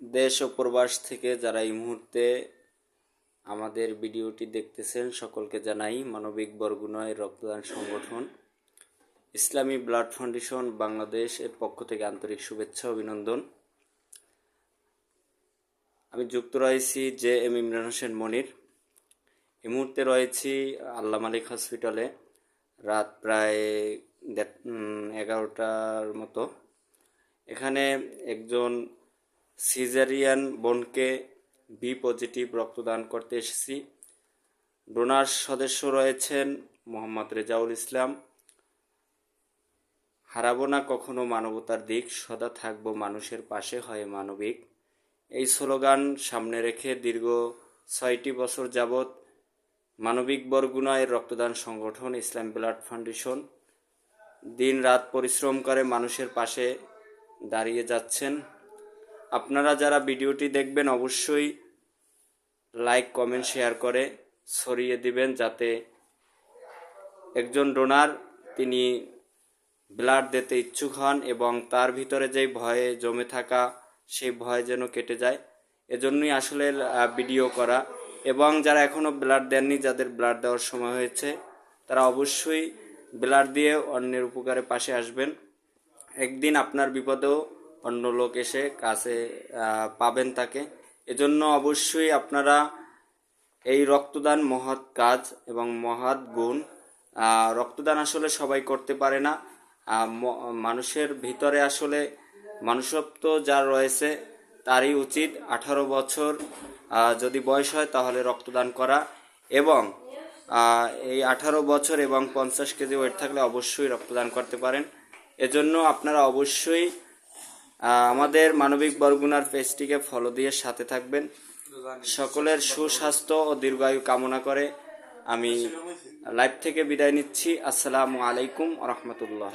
দেশ ও প্রবাস থেকে যারা এই মুহূর্তে আমাদের ভিডিওটি দেখতেছেন সকলকে জানাই মানবিক বরগুনায় রক্তদান সংগঠন ইসলামী ব্লাড ফাউন্ডেশন বাংলাদেশ এর পক্ষ থেকে আন্তরিক শুভেচ্ছা অভিনন্দন। আমি যুক্ত রয়েছি JM ইমরান হোসেন মনির। এই মুহূর্তে রয়েছি আল্লাহ মালিক হসপিটালে। রাত প্রায় 11টার মতো। এখানে একজন সিজারিয়ান বোনকে বি পজিটিভ রক্তদান করতে এসেছি। ডোনার সদস্য রয়েছেন মোহাম্মদ রেজাউল ইসলাম। হারাবো না কখনো মানবতার দিক, সদা থাকবো মানুষের পাশে হয়ে মানবিক। এই স্লোগান সামনে রেখে দীর্ঘ 6টি বছর যাবৎ মানবিক বরগুনায় রক্তদান সংগঠন ইসলাম ব্লাড ফাউন্ডেশন দিন রাত পরিশ্রম করে মানুষের পাশে দাঁড়িয়ে যাচ্ছেন। আপনারা যারা ভিডিওটি দেখবেন অবশ্যই লাইক কমেন্ট শেয়ার করে ছড়িয়ে দিবেন, যাতে একজন ডোনার তিনি ব্লাড দিতে ইচ্ছুক হন এবং তার ভিতরে যেই ভয়ে জমে থাকা সেই ভয় যেন কেটে যায়। এজন্যই আসলে ভিডিও করা। এবং যারা এখনও ব্লাড দেননি, যাদের ব্লাড দেওয়ার সময় হয়েছে, তারা অবশ্যই ব্লাড দিয়ে অন্যের উপকারে পাশে আসবেন। একদিন আপনার বিপদেও অন্য লোক এসে কাছে পাবেন তাকে। এজন্য অবশ্যই আপনারা এই রক্তদান মহৎ কাজ এবং মহৎ গুণ। রক্তদান আসলে সবাই করতে পারে না। মানুষের ভিতরে আসলে মানুষত্ব যার রয়েছে তারই উচিত 18 বছর যদি বয়স হয় তাহলে রক্তদান করা, এবং এই 18 বছর এবং 50 কেজি ওয়েট থাকলে অবশ্যই রক্তদান করতে পারেন। এজন্য আপনারা অবশ্যই আমাদের মানবিক বরগুনার পেজটিকে ফলো দিয়ে সাথে থাকবেন। সকলের সুস্বাস্থ্য ও দীর্ঘায়ু কামনা করে আমি লাইভ থেকে বিদায় নিচ্ছি। আসসালামু আলাইকুম ওয়া রাহমাতুল্লাহ।